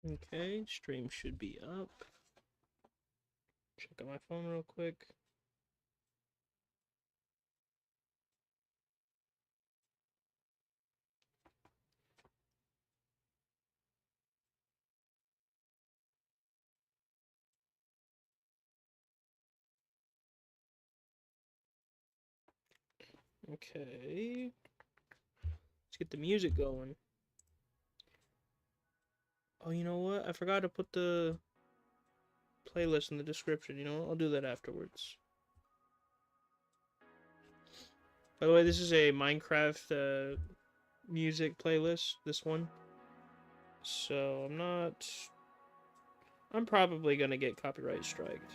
Okay, stream should be up. Check out my phone real quick. Okay. Let's get the music going. Oh, you know what? I forgot to put the playlist in the description. You know, I'll do that afterwards. By the way, this is a Minecraft music playlist, this one. So I'm probably gonna get copyright striked.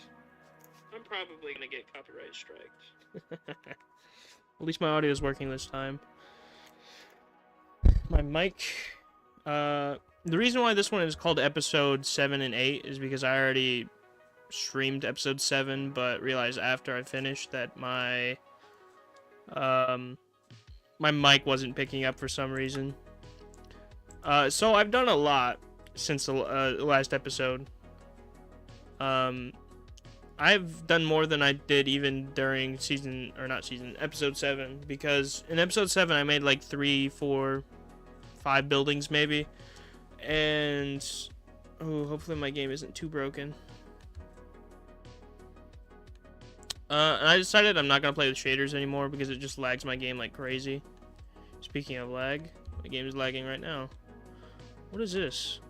At least my audio is working this time. My mic, the reason why this one is called episode 7 and 8 is because I already streamed episode 7, but realized after I finished that my mic wasn't picking up for some reason. So I've done a lot since the last episode. I've done more than I did even during episode 7, because in episode 7 I made like 3, 4, 5 buildings maybe, and hopefully my game isn't too broken. And I decided I'm not gonna play with shaders anymore because it just lags my game like crazy. Speaking of lag, my game is lagging right now. What is this?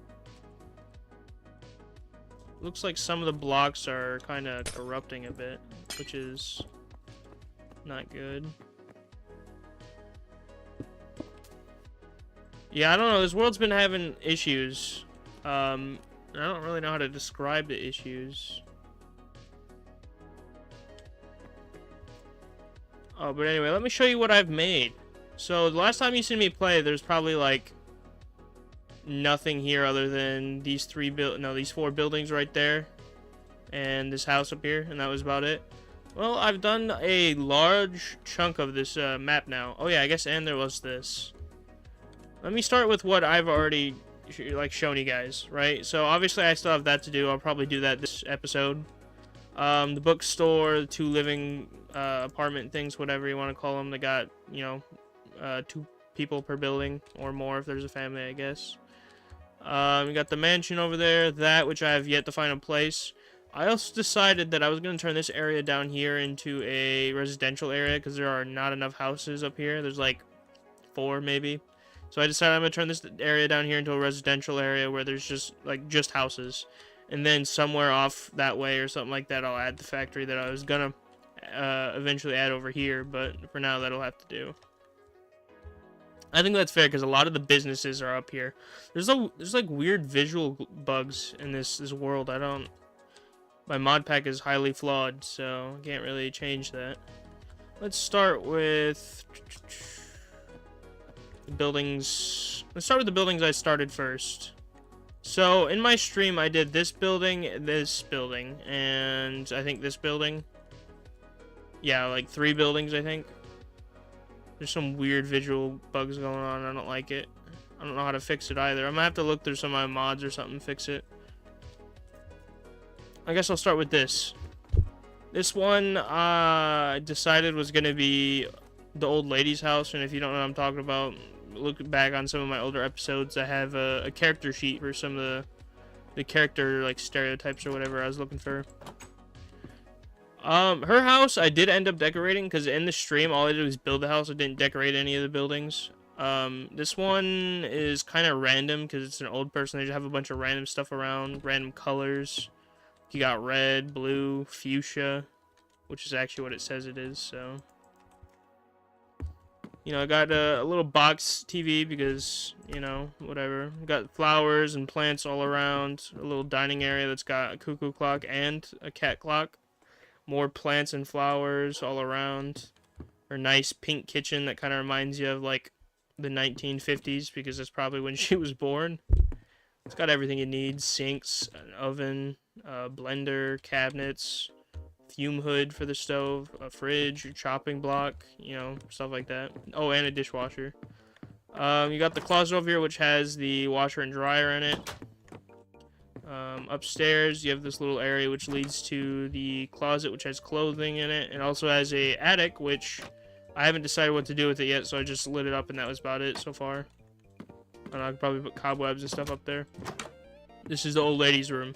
Looks like some of the blocks are kind of corrupting a bit, which is not good. Yeah, I don't know. This world's been having issues. I don't really know how to describe the issues. Oh, but anyway, let me show you what I've made. So, the last time you seen me play, there's probably like nothing here other than these 4 buildings right there and this house up here, and that was about it. Well, I've done a large chunk of this map now. Oh yeah, I guess, and there was this. Let me start with what I've already like shown you guys, right? So obviously I still have that to do. I'll probably do that this episode. The bookstore, the 2 living apartment things, whatever you want to call them. They got, you know, 2 people per building or more if there's a family, I guess. We got the mansion over there, that which I have yet to find a place. I also decided that I was going to turn this area down here into a residential area because there are not enough houses up here. There's like 4 maybe. So I decided I'm going to turn this area down here into a residential area where there's just houses. And then somewhere off that way or something like that, I'll add the factory that I was going to eventually add over here. But for now, that'll have to do. I think that's fair because a lot of the businesses are up here. There's like weird visual bugs in this world. My mod pack is highly flawed, so I can't really change that. Let's start with the buildings. Let's start with the buildings I started first. So in my stream, I did this building, and I think this building. Yeah, like 3 buildings, I think. There's some weird visual bugs going on. I don't like it. I don't know how to fix it either. I'm gonna have to look through some of my mods or something to fix it. I guess I'll start with this. This one I decided was gonna be the old lady's house, and if you don't know what I'm talking about, look back on some of my older episodes. I have a character sheet for some of the character like stereotypes or whatever I was looking for. Her house I did end up decorating because in the stream all I did was build the house. I didn't decorate any of the buildings. This one is kind of random because it's an old person. They just have a bunch of random stuff around, random colors. You got red, blue, fuchsia, which is actually what it says it is. So, you know, I got a little box TV because, you know, whatever. Got flowers and plants all around. A little dining area that's got a cuckoo clock and a cat clock. More plants and flowers all around. Her nice pink kitchen that kind of reminds you of like the 1950s because that's probably when she was born. It's got everything it needs: sinks, an oven, a blender, cabinets, fume hood for the stove, a fridge, a chopping block, you know, stuff like that. Oh, and a dishwasher. You got the closet over here which has the washer and dryer in it. Upstairs, you have this little area which leads to the closet, which has clothing in it, and also has a attic, which I haven't decided what to do with it yet, so I just lit it up, and that was about it so far. I don't know, I could probably put cobwebs and stuff up there. This is the old lady's room.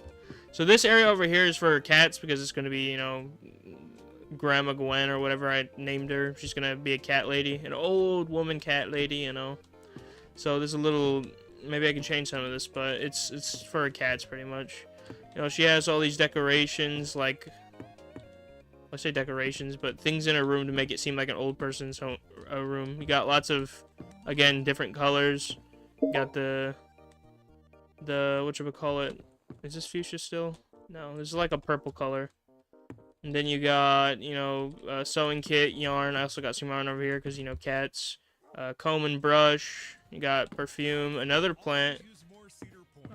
So this area over here is for cats, because it's going to be, you know, Grandma Gwen or whatever I named her. She's going to be a cat lady, an old woman cat lady, you know. So there's a little, maybe I can change some of this, but it's for cats pretty much. You know, she has all these decorations, like, I say decorations, but things in her room to make it seem like an old person's home, room. You got lots of, again, different colors. You got the whatchamacallit, is this fuchsia still? No, this is like a purple color. And then you got, you know, sewing kit, yarn. I also got some yarn over here because, you know, cats. Comb and brush. You got perfume, another plant.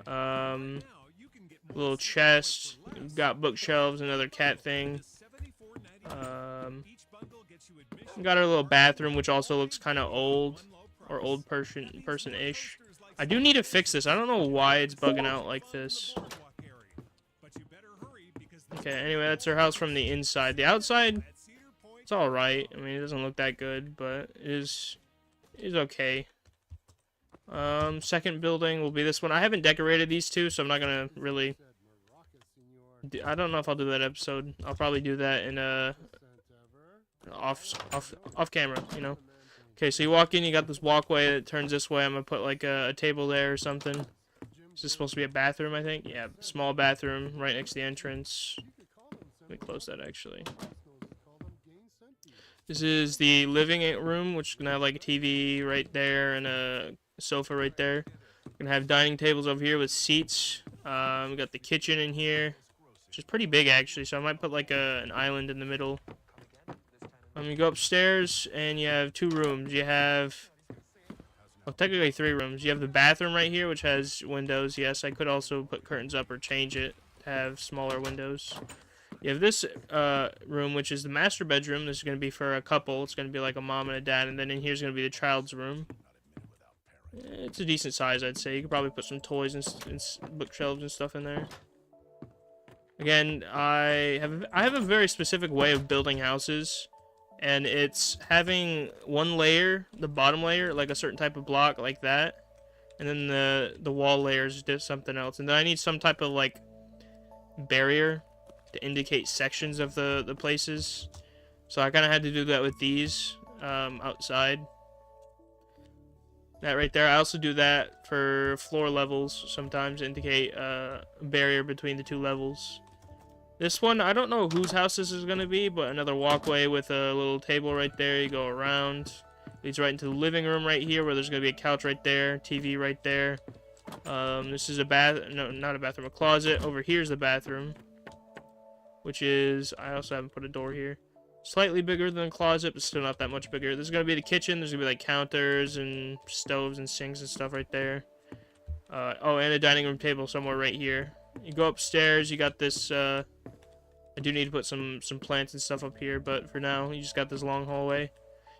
Little chest. You got bookshelves, another cat thing. Got our little bathroom, which also looks kind of old, or old person-ish. I do need to fix this. I don't know why it's bugging out like this. Okay, anyway, that's her house from the inside. The outside, it's alright. I mean, it doesn't look that good, but it is okay. Second building will be this one. I haven't decorated these two, so I'm not gonna really... I don't know if I'll do that episode. I'll probably do that in off camera, you know. Okay, so you walk in, you got this walkway that turns this way. I'm gonna put like a table there or something. Is this supposed to be a bathroom, I think? Yeah, small bathroom right next to the entrance. Let me close that, actually. This is the living room, which is gonna have like a TV right there and a sofa right there. We're gonna have dining tables over here with seats. We got the kitchen in here, which is pretty big actually, so I might put like an island in the middle. You go upstairs and you have two rooms. You have, well, technically three rooms. You have the bathroom right here, which has windows. Yes, I could also put curtains up or change it to have smaller windows. You have this room, which is the master bedroom. This is going to be for a couple. It's going to be like a mom and a dad. And then in here is going to be the child's room. It's a decent size, I'd say. You could probably put some toys and bookshelves and stuff in there. Again, I have a very specific way of building houses. And it's having one layer, the bottom layer, like a certain type of block like that. And then the wall layers do something else. And then I need some type of like barrier to indicate sections of the places. So I kind of had to do that with these outside. That right there. I also do that for floor levels sometimes to indicate a barrier between the two levels. This one, I don't know whose house this is going to be, but another walkway with a little table right there. You go around. Leads right into the living room right here, where there's going to be a couch right there, TV right there. This is a no, not a bathroom, a closet. Over here's the bathroom, which is, I also haven't put a door here. Slightly bigger than the closet, but still not that much bigger. This is going to be the kitchen. There's going to be like counters and stoves and sinks and stuff right there. Oh, and a dining room table somewhere right here. You go upstairs, you got this, I do need to put some plants and stuff up here, but for now, you just got this long hallway.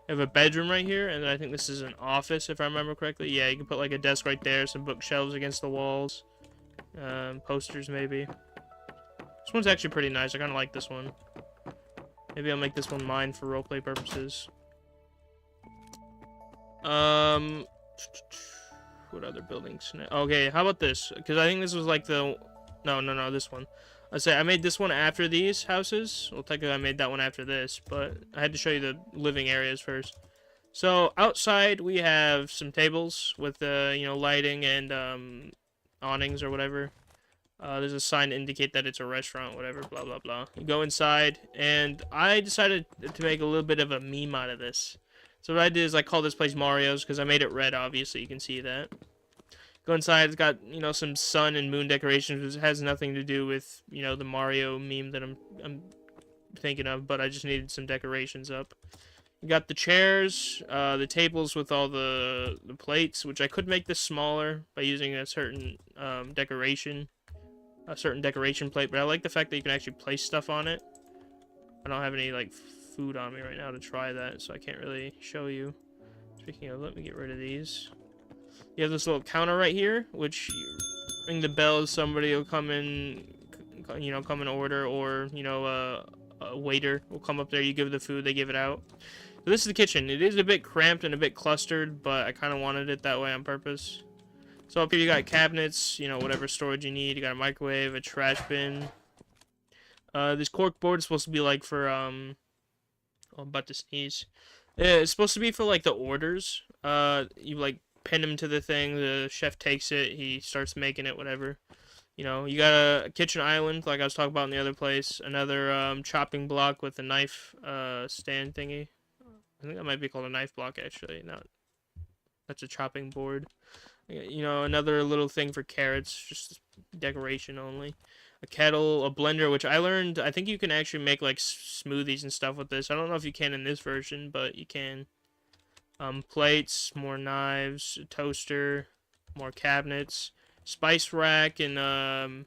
You have a bedroom right here, and I think this is an office, if I remember correctly. Yeah, you can put like a desk right there, some bookshelves against the walls, posters maybe. This one's actually pretty nice. I kind of like this one. Maybe I'll make this one mine for roleplay purposes. What other buildings? Okay, how about this? Because I think this was like the... No, this one. I made this one after these houses. Well, technically I made that one after this, but I had to show you the living areas first. So, outside we have some tables with, you know, lighting and, awnings or whatever. There's a sign to indicate that it's a restaurant, whatever, blah, blah, blah. You go inside, and I decided to make a little bit of a meme out of this. So what I did is I called this place Mario's, because I made it red, obviously, you can see that. Go inside, it's got, you know, some sun and moon decorations, which has nothing to do with, you know, the Mario meme that I'm thinking of, but I just needed some decorations up. You got the chairs, the tables with all the plates, which I could make this smaller by using a certain decoration plate, but I like the fact that you can actually place stuff on it. I don't have any, like, food on me right now to try that, so I can't really show you. Speaking of, let me get rid of these. You have this little counter right here, which ring the bell, somebody will come in, you know, come and order, or, you know, a waiter will come up there, you give the food, they give it out. So this is the kitchen. It is a bit cramped and a bit clustered, but I kind of wanted it that way on purpose. So up here you got cabinets, you know, whatever storage you need. You got a microwave, a trash bin. This cork board is supposed to be like for, oh, I'm about to sneeze. Yeah, it's supposed to be for like the orders. You like pin him to the thing, the chef takes it, he starts making it, whatever. You know, you got a kitchen island, like I was talking about in the other place. Another chopping block with a knife stand thingy. I think that might be called a knife block, actually. Not, that's a chopping board. You know, another little thing for carrots, just decoration only. A kettle, a blender, which I learned, I think you can actually make like smoothies and stuff with this. I don't know if you can in this version, but you can. Plates, more knives, a toaster, more cabinets, spice rack, and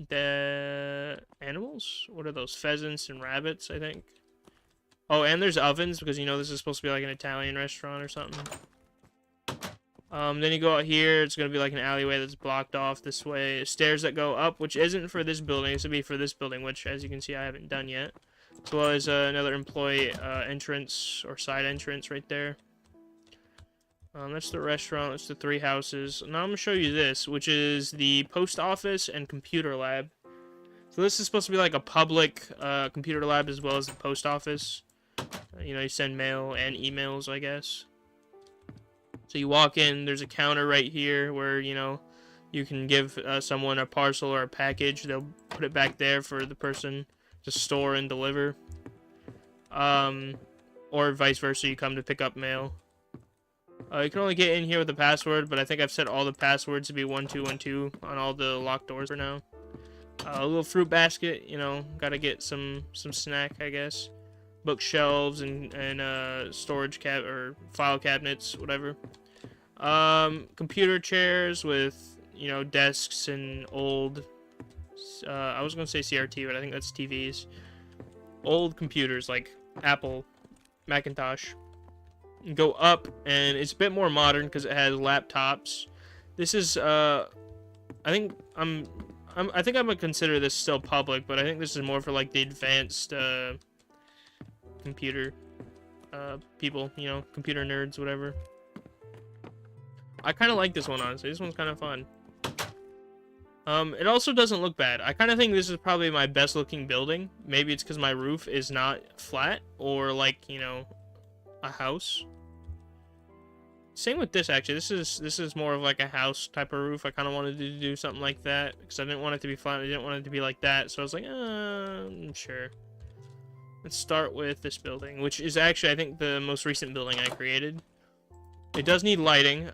the animals? What are those? Pheasants and rabbits, I think. Oh, and there's ovens, because you know this is supposed to be like an Italian restaurant or something. Then you go out here, it's going to be like an alleyway that's blocked off this way. Stairs that go up, which isn't for this building, it's going to be for this building, which, as you can see, I haven't done yet. As well as another employee entrance, or side entrance right there. That's the restaurant, that's the 3 houses. Now I'm going to show you this, which is the post office and computer lab. So this is supposed to be like a public computer lab as well as the post office. You know, you send mail and emails, I guess. So you walk in, there's a counter right here where, you know, you can give someone a parcel or a package. They'll put it back there for the person to store and deliver. Or vice versa, you come to pick up mail. You can only get in here with a password, but I think I've set all the passwords to be 1212 on all the locked doors for now. A little fruit basket, you know, gotta get some snack, I guess. Bookshelves and storage or file cabinets, whatever. Computer chairs with, you know, desks and old, I was gonna say CRT, but I think that's TVs. Old computers like Apple, Macintosh. Go up, and it's a bit more modern because it has laptops. This is, I think I'm gonna consider this still public, but I think this is more for like the advanced computer people, you know, computer nerds, whatever. I kind of like this one, honestly. This one's kind of fun. It also doesn't look bad. I kind of think this is probably my best looking building. Maybe it's because my roof is not flat, or like, you know, a house. Same with this, actually. This is more of like a house type of roof. I kind of wanted to do something like that because I didn't want it to be flat. I didn't want it to be like that. So I was like, sure. Let's start with this building, which is actually, I think, the most recent building I created. It does need lighting.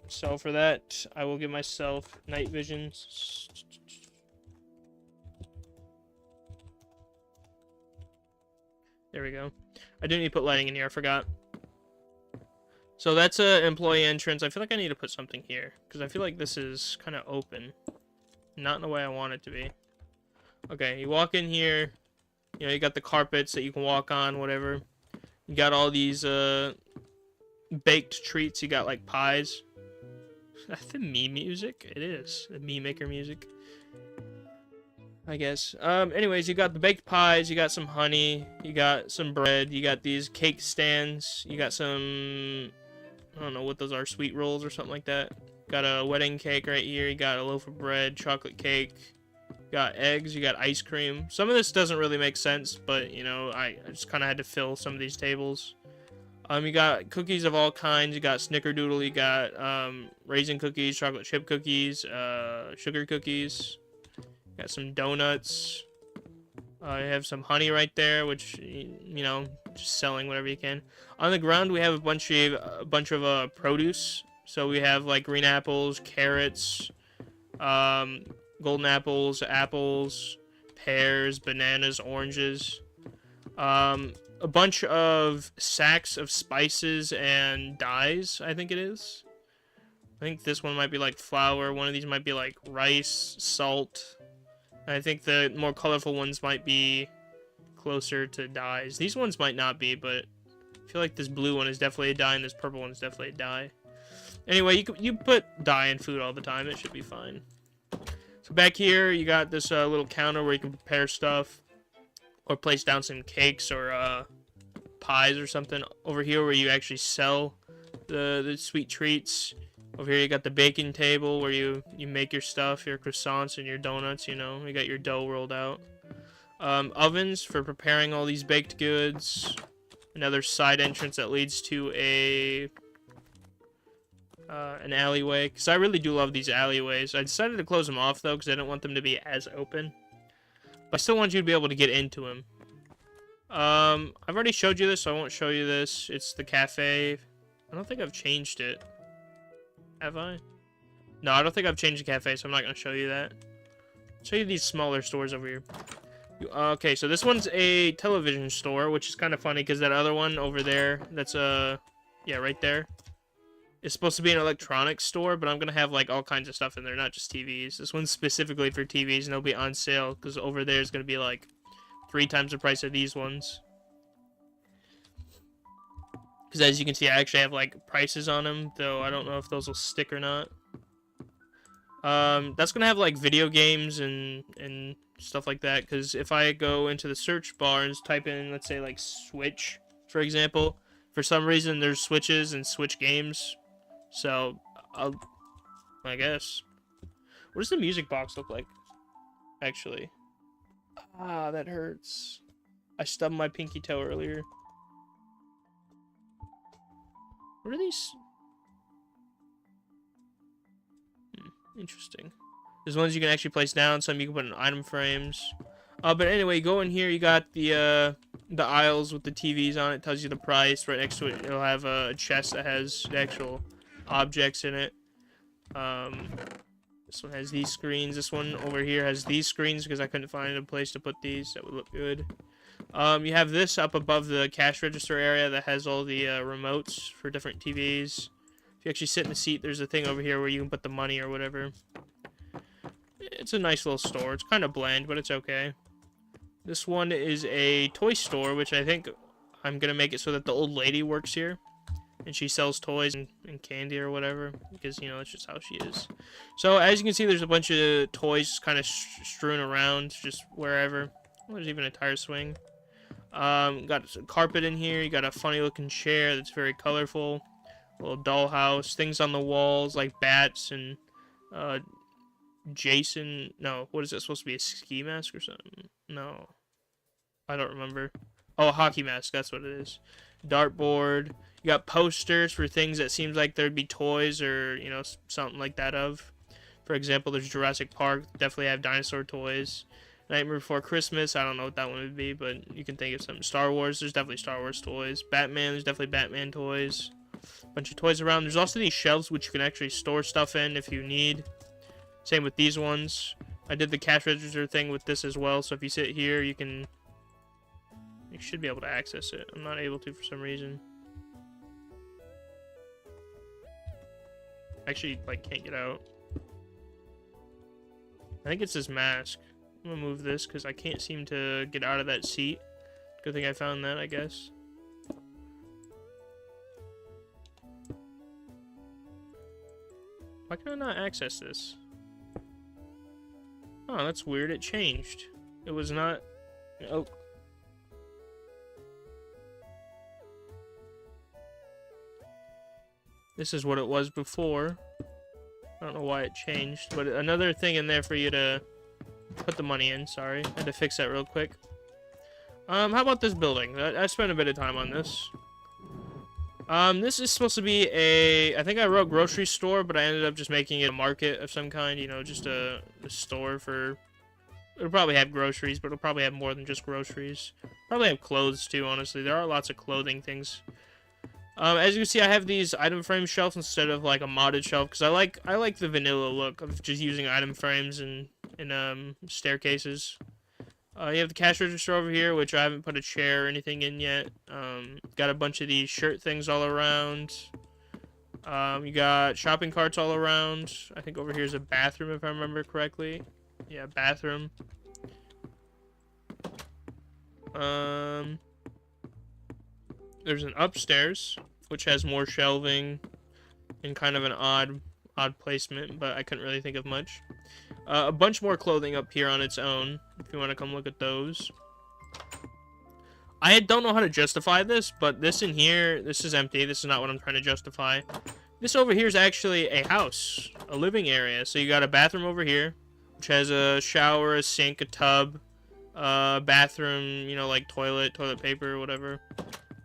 So for that, I will give myself night vision. There we go. I do need to put lighting in here. I forgot. So that's an employee entrance. I feel like I need to put something here because I feel like this is kind of open. Not in the way I want it to be. Okay, you walk in here. You know, you got the carpets that you can walk on, whatever. You got all these baked treats. You got like pies. That's the me music. It is the me maker music, I guess. Anyways, you got the baked pies. You got some honey. You got some bread. You got these cake stands. You got some, I don't know what those are, sweet rolls or something like that. Got a wedding cake right here. You got a loaf of bread, chocolate cake. You got eggs. You got ice cream. Some of this doesn't really make sense, but you know, I just kind of had to fill some of these tables. You got cookies of all kinds. You got snickerdoodle. You got raisin cookies, chocolate chip cookies, sugar cookies. Got some donuts. I have some honey right there, which, you know, just selling whatever you can. On the ground, we have a bunch of produce. So we have like green apples, carrots, golden apples, apples, pears, bananas, oranges. A bunch of sacks of spices and dyes, I think it is. I think this one might be like flour. One of these might be like rice, salt. I think the more colorful ones might be closer to dyes. These ones might not be, but I feel like this blue one is definitely a dye and this purple one is definitely a dye. Anyway, you put dye in food all the time. It should be fine. So back here, you got this little counter where you can prepare stuff. Or place down some cakes or pies or something. Over here where you actually sell the sweet treats. Over here you got the baking table where you make your stuff, your croissants and your donuts, you know. You got your dough rolled out. Ovens for preparing all these baked goods. Another side entrance that leads to an alleyway. Because I really do love these alleyways. I decided to close them off though because I didn't want them to be as open. But I still want you to be able to get into them. I've already showed you this, so I won't show you this. It's the cafe. I don't think I've changed it. Have I? No, I don't think I've changed the cafe, so I'm not going to show you that. I'll show you these smaller stores over here. Okay, so this one's a television store, which is kind of funny because that other one over there, that's yeah, right there. It's supposed to be an electronics store, but I'm going to have like all kinds of stuff in there, not just TVs. This one's specifically for TVs, and they'll be on sale because over there is going to be like 3 times the price of these ones. Because as you can see, I actually have like prices on them, though I don't know if those will stick or not. That's going to have like video games and stuff like that, because if I go into the search bar and type in, let's say like Switch, for example, for some reason there's Switches and Switch games. So, I guess. What does the music box look like, actually? Ah, that hurts. I stubbed my pinky toe earlier. What are these? Interesting. There's ones you can actually place down, some you can put in item frames. But anyway, go in here, you got the aisles with the TVs on it, tells you the price. Right next to it, it'll have a chest that has the actual objects in it. This one has these screens. This one over here has these screens because I couldn't find a place to put these that would look good. You have this up above the cash register area that has all the remotes for different TVs. If you actually sit in the seat, there's a thing over here where you can put the money or whatever. It's a nice little store. It's kind of bland, but it's okay. This one is a toy store, which I think I'm going to make it so that the old lady works here. And she sells toys and candy or whatever. Because, you know, that's just how she is. So, as you can see, there's a bunch of toys kind of strewn around just wherever. Oh, there's even a tire swing. Got a carpet in here. You got a funny looking chair that's very colorful. A little dollhouse. Things on the walls like bats and Jason. No, what is that supposed to be? A ski mask or something? No. I don't remember. Oh, a hockey mask. That's what it is. Dartboard. You got posters for things that seems like there'd be toys or, you know, something like that of. For example, there's Jurassic Park. Definitely have dinosaur toys. Nightmare Before Christmas. I don't know what that one would be, but you can think of something. Star Wars. There's definitely Star Wars toys. Batman. There's definitely Batman toys. Bunch of toys around. There's also these shelves which you can actually store stuff in if you need. Same with these ones. I did the cash register thing with this as well, so if you sit here, you should be able to access it. I'm not able to for some reason. Actually, like, can't get out. I think it's this mask. I'm gonna move this because I can't seem to get out of that seat. Good thing I found that, I guess. Why can I not access this? Oh, that's weird. It changed. It was not... Oh. This is what it was before. I don't know why it changed, but another thing in there for you to put the money in. Sorry, I had to fix that real quick. How about this building? I spent a bit of time on this. This is supposed to be I think I wrote grocery store, but I ended up just making it a market of some kind, you know, just a store for... It'll probably have groceries, but it'll probably have more than just groceries. Probably have clothes too, honestly. There are lots of clothing things. As you can see, I have these item frame shelves instead of like a modded shelf, because I like the vanilla look of just using item frames and staircases. You have the cash register over here, which I haven't put a chair or anything in yet. Got a bunch of these shirt things all around. You got shopping carts all around. I think over here is a bathroom, if I remember correctly. Yeah, bathroom. There's an upstairs, which has more shelving. in kind of an odd placement, but I couldn't really think of much. A bunch more clothing up here on its own, if you want to come look at those. I don't know how to justify this, but this in here, this is empty. This is not what I'm trying to justify. This over here is actually a house, a living area. So you got a bathroom over here, which has a shower, a sink, a tub, bathroom, you know, like toilet paper, whatever.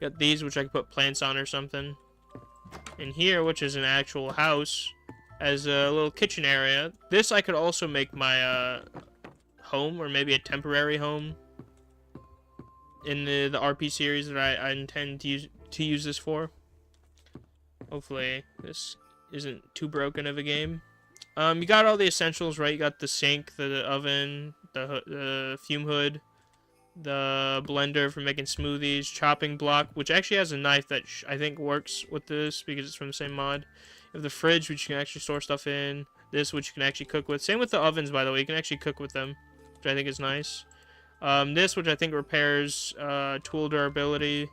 Got these, which I can put plants on or something. In here, which is an actual house, has a little kitchen area. This I could also make my home, or maybe a temporary home in the RP series that I intend to use this for. Hopefully this isn't too broken of a game. You got all the essentials, right? You got the sink, the oven, the fume hood, the blender for making smoothies, chopping block, which actually has a knife that I think works with this because it's from the same mod. You have the fridge, which you can actually store stuff in. This, which you can actually cook with. Same with the ovens, by the way. You can actually cook with them, which I think is nice. This, which I think repairs tool durability.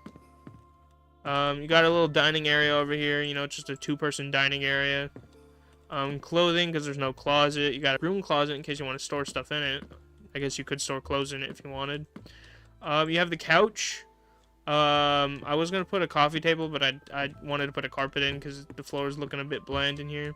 You got a little dining area over here. You know, it's just a two-person dining area. Clothing, because there's no closet. You got a room closet in case you want to store stuff in it. I guess you could store clothes in it if you wanted. You have the couch. I was going to put a coffee table, but I wanted to put a carpet in because the floor is looking a bit bland in here.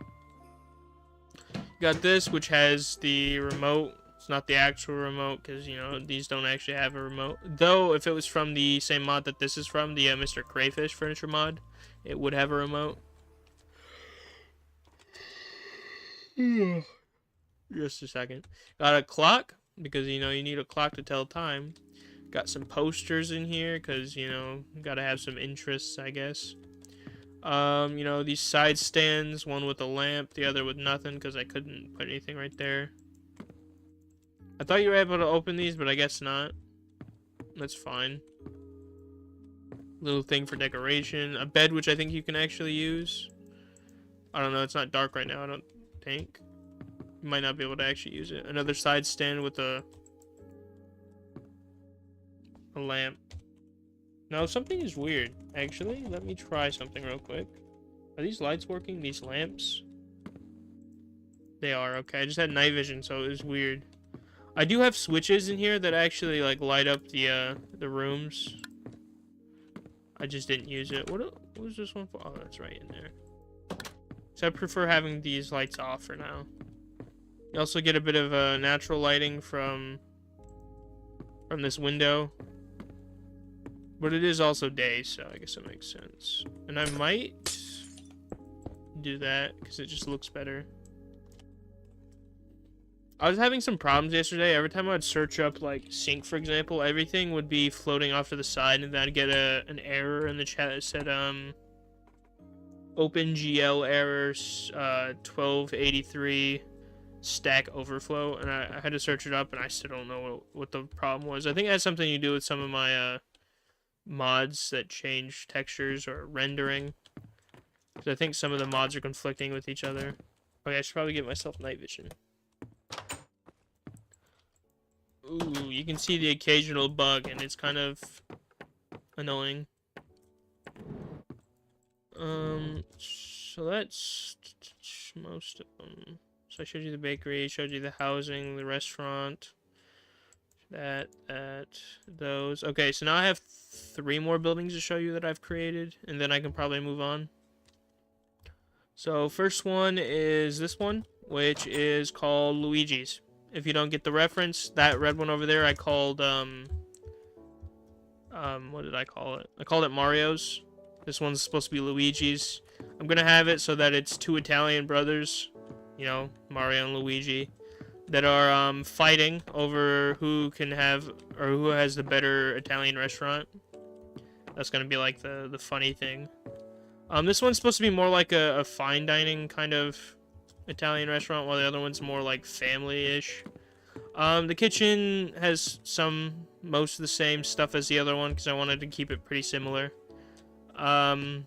You got this, which has the remote. It's not the actual remote because, you know, these don't actually have a remote. Though, if it was from the same mod that this is from, the Mr. Crayfish furniture mod, it would have a remote. Just a second. Got a clock, because, you know, you need a clock to tell time. Got some posters in here, because, you know, gotta have some interests, I guess. You know, these side stands, one with a lamp, the other with nothing, because I couldn't put anything right there. I thought you were able to open these, but I guess not. That's fine. Little thing for decoration. A bed, which I think you can actually use. I don't know, it's not dark right now, I don't think. You might not be able to actually use it. Another side stand with a lamp. Now, something is weird. Actually, let me try something real quick. Are these lights working? These lamps? They are, okay. I just had night vision, so it was weird. I do have switches in here that actually, like, light up the rooms. I just didn't use it. What was this one for? Oh, that's right in there. So I prefer having these lights off for now. You also get a bit of natural lighting from this window. But it is also day, so I guess that makes sense. And I might do that, because it just looks better. I was having some problems yesterday. Every time I would search up, like, sink, for example, everything would be floating off to the side, and then I'd get an error in the chat that said, OpenGL errors, 1283 stack overflow, and I had to search it up, and I still don't know what the problem was. I think it has something to do with some of my, mods that change textures or rendering. Because I think some of the mods are conflicting with each other. Okay, I should probably get myself night vision. Ooh, you can see the occasional bug, and it's kind of annoying. So that's most of them. So I showed you the bakery, showed you the housing, the restaurant, those. Okay, so now I have 3 more buildings to show you that I've created, and then I can probably move on. So first one is this one, which is called Luigi's. If you don't get the reference, that red one over there I called, what did I call it? I called it Mario's. This one's supposed to be Luigi's. I'm gonna have it so that it's 2 Italian brothers, you know, Mario and Luigi, that are fighting over who can have, or who has the better Italian restaurant. That's gonna be like the funny thing. This one's supposed to be more like a fine dining kind of Italian restaurant, while the other one's more like family-ish. The kitchen has most of the same stuff as the other one, because I wanted to keep it pretty similar. So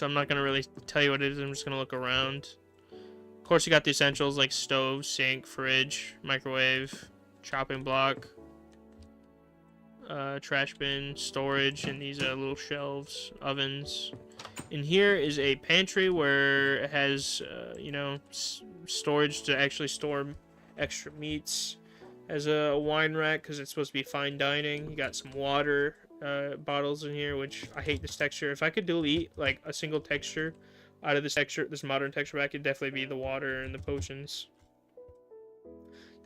I'm not gonna really tell you what it is, I'm just gonna look around. Of course, you got the essentials like stove, sink, fridge, microwave, chopping block, trash bin, storage, and these little shelves, ovens. In here is a pantry where it has, storage to actually store extra meats. Has a wine rack because it's supposed to be fine dining. You got some water bottles in here, which I hate this texture. If I could delete like a single texture out of this modern texture pack, it'd definitely be the water and the potions.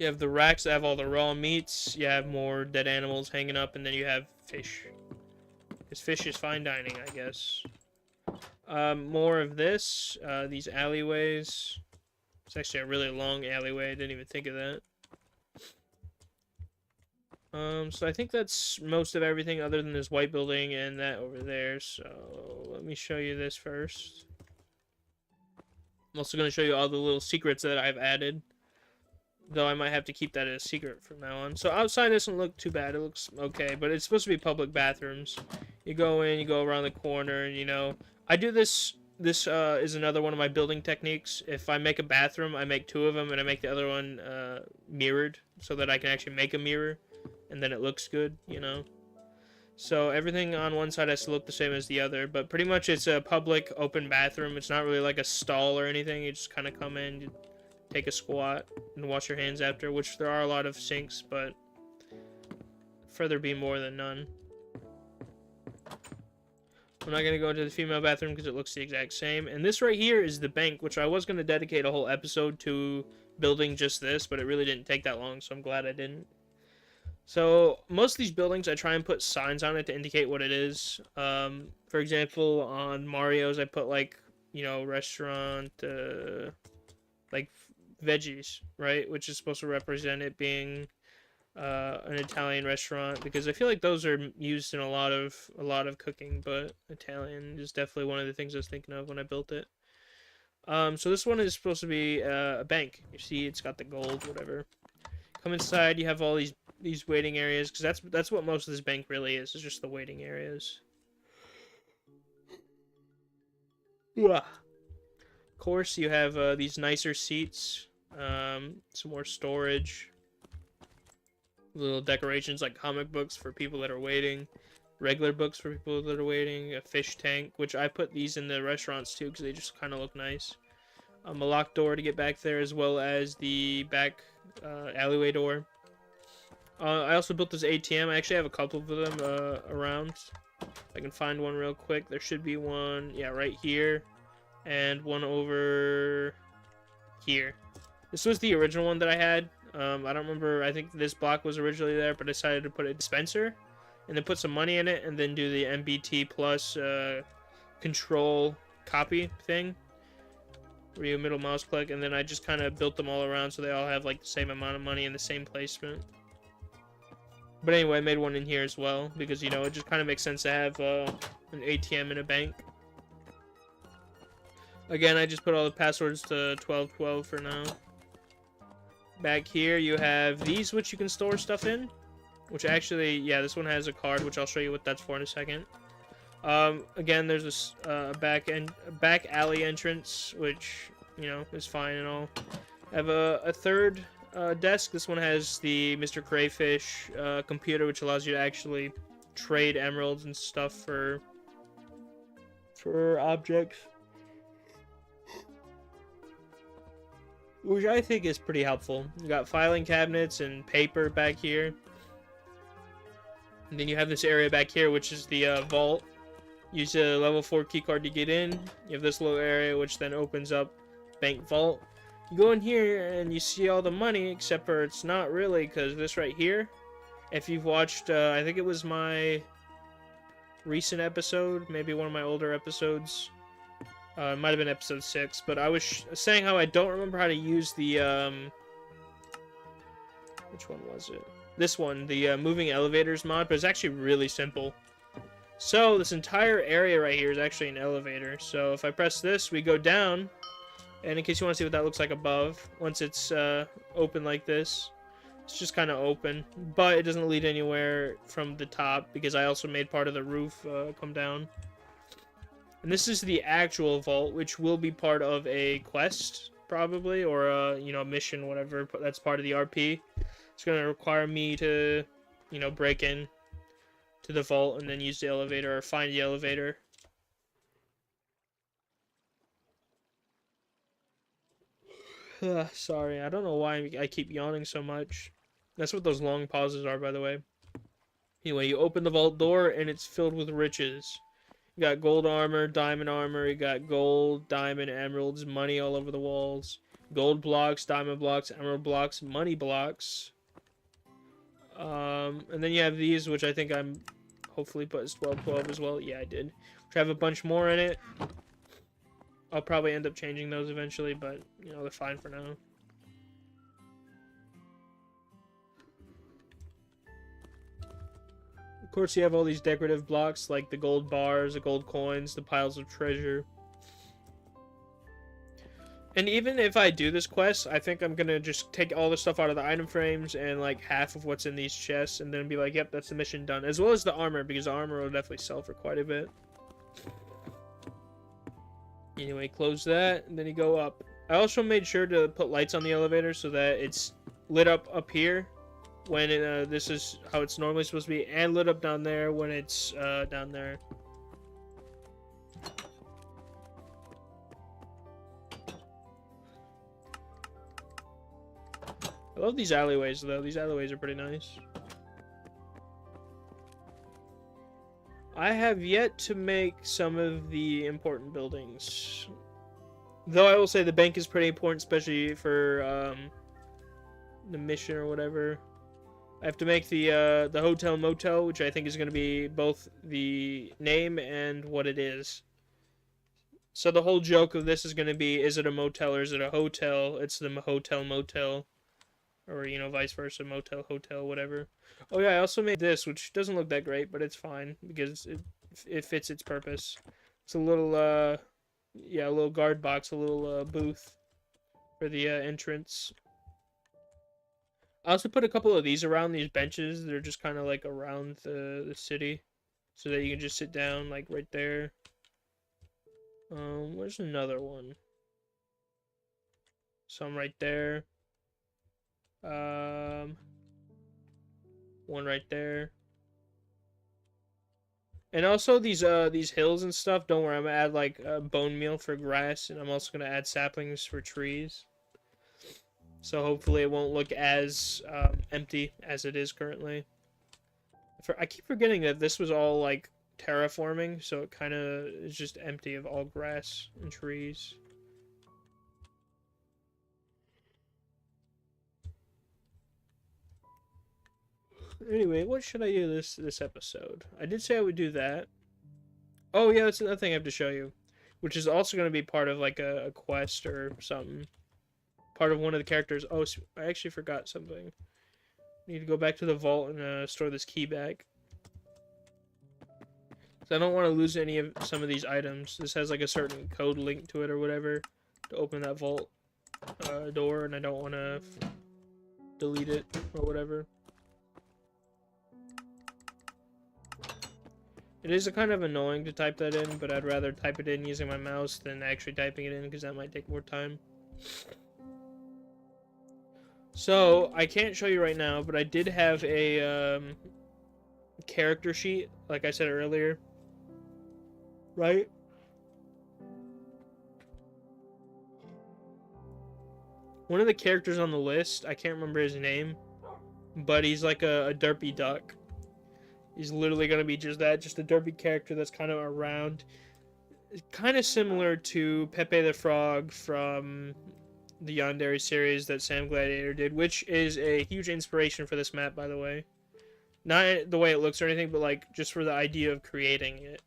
You have the racks that have all the raw meats. You have more dead animals hanging up, and then you have fish. Because fish is fine dining, I guess. More of this. These alleyways. It's actually a really long alleyway. I didn't even think of that. So I think that's most of everything other than this white building and that over there. So let me show you this first. I'm also going to show you all the little secrets that I've added. Though I might have to keep that as a secret from now on. So outside doesn't look too bad. It looks okay. But it's supposed to be public bathrooms. You go in, you go around the corner, and, you know. I do this. This is another one of my building techniques. If I make a bathroom, I make 2 of them, and I make the other one mirrored. So that I can actually make a mirror. And then it looks good, you know. So everything on one side has to look the same as the other. But pretty much it's a public open bathroom. It's not really like a stall or anything. You just kind of come in, you take a squat, and wash your hands after. Which there are a lot of sinks, but further be more than none. I'm not going to go into the female bathroom because it looks the exact same. And this right here is the bank, which I was going to dedicate a whole episode to building just this. But it really didn't take that long, so I'm glad I didn't. So, most of these buildings, I try and put signs on it to indicate what it is. For example, on Mario's, I put, like, you know, restaurant, like, veggies, right? Which is supposed to represent it being an Italian restaurant. Because I feel like those are used in a lot of cooking, but Italian is definitely one of the things I was thinking of when I built it. So this one is supposed to be a bank. You see, it's got the gold, whatever. Come inside, you have all these waiting areas, because that's what most of this bank really is just the waiting areas. Of course, you have these nicer seats, some more storage, little decorations like comic books for people that are waiting, regular books for people that are waiting, a fish tank, which I put these in the restaurants too, because they just kind of look nice. A locked door to get back there, as well as the back alleyway door. I also built this ATM. I actually have a couple of them around. I can find one real quick. There should be one, yeah, right here. And one over here. This was the original one that I had. I don't remember. I think this block was originally there, but I decided to put a dispenser. And then put some money in it. And then do the MBT plus control copy thing. Where you middle mouse click. And then I just kind of built them all around so they all have like the same amount of money in the same placement. But anyway, I made one in here as well, because, you know, it just kind of makes sense to have an ATM in a bank. Again, I just put all the passwords to 1212 for now. Back here, you have these, which you can store stuff in. Which actually, yeah, this one has a card, which I'll show you what that's for in a second. Again, there's this back alley entrance, which, you know, is fine and all. I have a third desk. This one has the Mr. Crayfish computer, which allows you to actually trade emeralds and stuff for objects, which I think is pretty helpful. You got filing cabinets and paper back here, and then you have this area back here, which is the vault. Use a level 4 keycard to get in. You have this little area, which then opens up bank vault. You go in here and you see all the money, except for it's not really, because this right here, if you've watched, I think it was my recent episode, maybe one of my older episodes, it might have been episode 6, but I was saying how I don't remember how to use the, which one was it? This one, the moving elevators mod, but it's actually really simple. So, this entire area right here is actually an elevator. So, if I press this, we go down. And in case you want to see what that looks like above, once it's open like this, it's just kind of open. But it doesn't lead anywhere from the top, because I also made part of the roof come down. And this is the actual vault, which will be part of a quest, probably, or a, you know, mission, whatever. That's part of the RP. It's going to require me to, you know, break in to the vault and then use the elevator, or find the elevator. Sorry, I don't know why I keep yawning so much. That's what those long pauses are, by the way. Anyway, you open the vault door, and it's filled with riches. You got gold armor, you got gold, diamond, emeralds, money all over the walls. Gold blocks, diamond blocks, emerald blocks, money blocks. And then you have these, which I think I'm hopefully put as 12 as well. Yeah, I did. Which have a bunch more in it. I'll probably end up changing those eventually, but, you know, they're fine for now. Of course, you have all these decorative blocks, like the gold bars, the gold coins, the piles of treasure. And even if I do this quest, I think I'm gonna just take all the stuff out of the item frames and, like, half of what's in these chests, and then be like, yep, that's the mission done. As well as the armor, because the armor will definitely sell for quite a bit. Anyway, close that, and then you go up. I also made sure to put lights on the elevator so that it's lit up here when this is how it's normally supposed to be, and lit up down there when it's down there. I love these alleyways, though. These alleyways are pretty nice. I have yet to make some of the important buildings. Though I will say the bank is pretty important, especially for the mission or whatever. I have to make the hotel motel, which I think is going to be both the name and what it is. So the whole joke of this is going to be, is it a motel or is it a hotel? It's the hotel motel. Or, you know, vice versa, motel, hotel, whatever. Oh yeah, I also made this, which doesn't look that great, but it's fine, because it fits its purpose. It's a little, yeah, a little guard box, a little, booth for the, entrance. I also put a couple of these around these benches. They're just kind of, like, around the city, so that you can just sit down, like, right there. Where's another one? Some right there. One right there. And also these hills and stuff, don't worry, I'm gonna add like bone meal for grass, and I'm also gonna add saplings for trees. So hopefully it won't look as empty as it is currently. I keep forgetting that this was all like terraforming, so it kind of is just empty of all grass and trees. Anyway, what should I do this episode? I did say I would do that. Oh yeah, that's another thing I have to show you, which is also going to be part of like a quest or something. Part of one of the characters. Oh, I actually forgot something. I need to go back to the vault and store this key back. So I don't want to lose any of some of these items. This has like a certain code linked to it or whatever to open that vault door, and I don't want to delete it or whatever. It is kind of annoying to type that in, but I'd rather type it in using my mouse than actually typing it in, because that might take more time. So, I can't show you right now, but I did have a character sheet, like I said earlier. Right? One of the characters on the list, I can't remember his name, but he's like a derpy duck. He's literally going to be just that, just a derpy character that's kind of around. Kind of similar to Pepe the Frog from the Yandere series that Sam Gladiator did, which is a huge inspiration for this map, by the way. Not the way it looks or anything, but like just for the idea of creating it.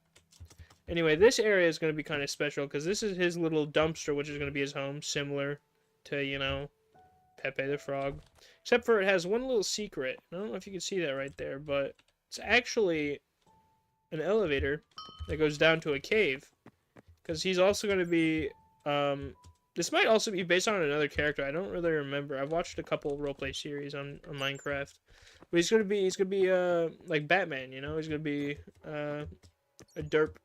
Anyway, this area is going to be kind of special because this is his little dumpster, which is going to be his home, similar to, you know, Pepe the Frog. Except for it has one little secret. I don't know if you can see that right there, but it's actually an elevator that goes down to a cave. Because he's also going to be, this might also be based on another character. I don't really remember. I've watched a couple roleplay series on Minecraft. But he's going to be, like Batman, you know? He's going to be, a derp,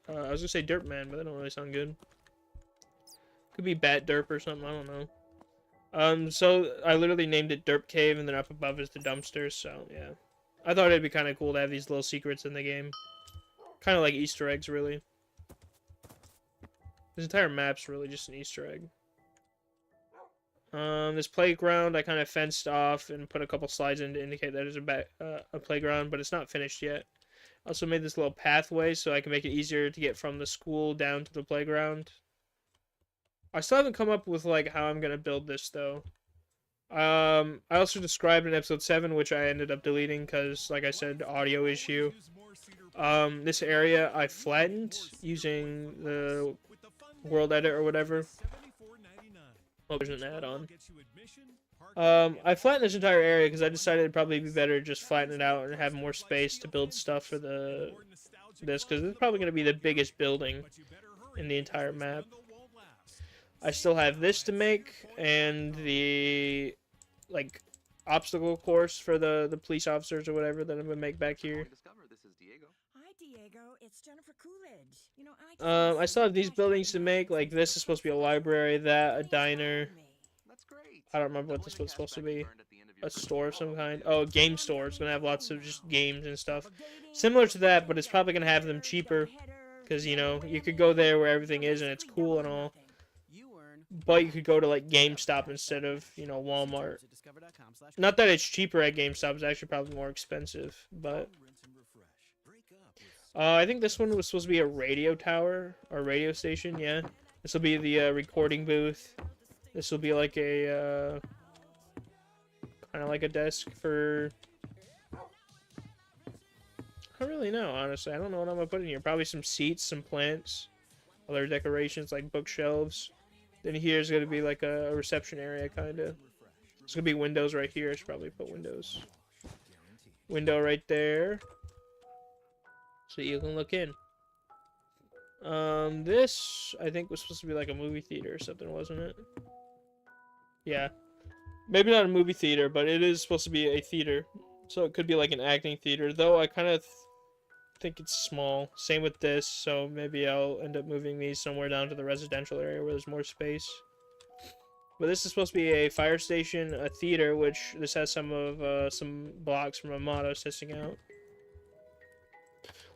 I was going to say derp man, but that don't really sound good. Could be Bat Derp or something, I don't know. So I literally named it Derp Cave, and then up above is the dumpster, so, yeah. I thought it'd be kind of cool to have these little secrets in the game. Kind of like Easter eggs, really. This entire map's really just an Easter egg. This playground I kind of fenced off and put a couple slides in to indicate that there's a playground, but it's not finished yet. Also made this little pathway so I can make it easier to get from the school down to the playground. I still haven't come up with like how I'm gonna build this though. I also described in episode 7, which I ended up deleting because, like I said, audio issue. This area I flattened using the world edit or whatever. Oh, there's an add-on. I flattened this entire area because I decided it'd probably be better to just flatten it out and have more space to build stuff for this, because this is probably going to be the biggest building in the entire map. I still have this to make, and the, like, obstacle course for the police officers or whatever that I'm going to make back here. I still have these buildings to make, like this is supposed to be a library, that, a diner. I don't remember what this was supposed to be. A store of some kind. Oh, a game store. It's going to have lots of just games and stuff. Similar to that, but it's probably going to have them cheaper. Because, you know, you could go there where everything is and it's cool and all. But you could go to, like, GameStop instead of, you know, Walmart. Not that it's cheaper at GameStop. It's actually probably more expensive. But I think this one was supposed to be a radio tower. Or radio station, yeah. This will be the recording booth. This will be like a, kind of like a desk for... I don't really know, honestly. I don't know what I'm going to put in here. Probably some seats, some plants. Other decorations like bookshelves. Then here's going to be like a reception area, kind of. There's going to be windows right here. I should probably put windows. Window right there. So you can look in. This, I think, was supposed to be like a movie theater or something, wasn't it? Yeah. Maybe not a movie theater, but it is supposed to be a theater. So it could be like an acting theater, though I kind of think it's small. Same with this, so maybe I'll end up moving these somewhere down to the residential area where there's more space. But this is supposed to be a fire station, a theater, which this has some blocks from a mod I was testing out.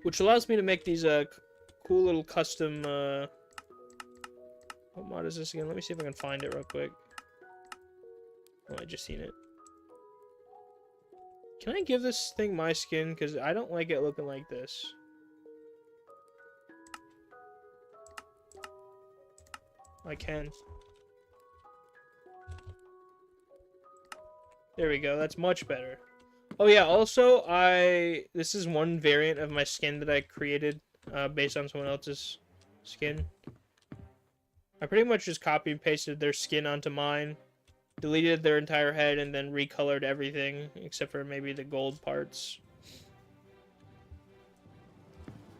Which allows me to make these cool little custom what mod is this again? Let me see if I can find it real quick. Oh, I just seen it. Can I give this thing my skin? Because I don't like it looking like this. I can. There we go. That's much better. Oh yeah, also, this is one variant of my skin that I created based on someone else's skin. I pretty much just copy and pasted their skin onto mine. Deleted their entire head and then recolored everything except for maybe the gold parts.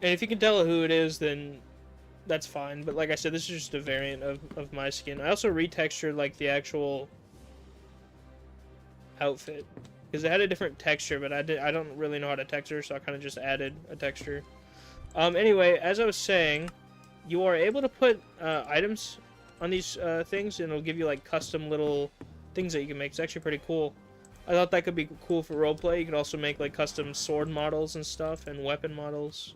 And if you can tell who it is, then that's fine. But like I said, this is just a variant of my skin. I also retextured like the actual outfit because it had a different texture, but I don't really know how to texture, so I kind of just added a texture. Anyway, as I was saying, you are able to put items on these things, and it'll give you like custom little things that you can make. It's actually pretty cool. I thought that could be cool for roleplay. You could also make like custom sword models and stuff, and weapon models.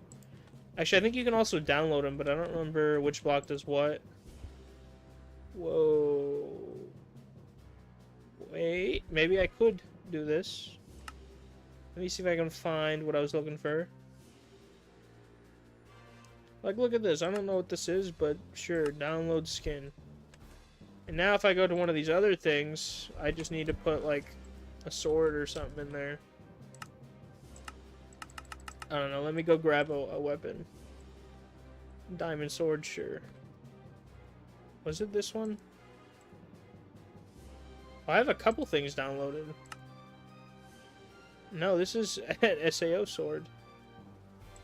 Actually, I think you can also download them, but I don't remember which block does what. Whoa. Wait, maybe I could do this. Let me see if I can find what I was looking for. Like, look at this. I don't know what this is, but sure, download skin. And now if I go to one of these other things, I just need to put, like, a sword or something in there. I don't know. Let me go grab a weapon. Diamond sword, sure. Was it this one? Oh, I have a couple things downloaded. No, this is an SAO sword.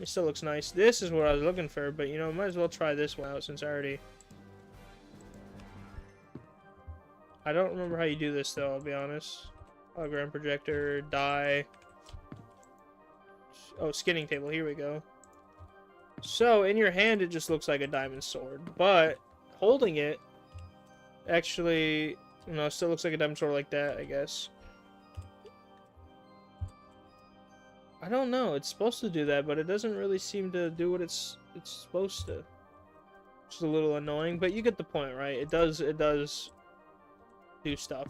It still looks nice. This is what I was looking for, but, you know, might as well try this one out since I already... I don't remember how you do this, though, I'll be honest. Hologram projector, die. Oh, skinning table, here we go. So, in your hand, it just looks like a diamond sword. But, holding it, actually, you know, it still looks like a diamond sword like that, I guess. I don't know, it's supposed to do that, but it doesn't really seem to do what it's supposed to. It's a little annoying, but you get the point, right? It does do stuff.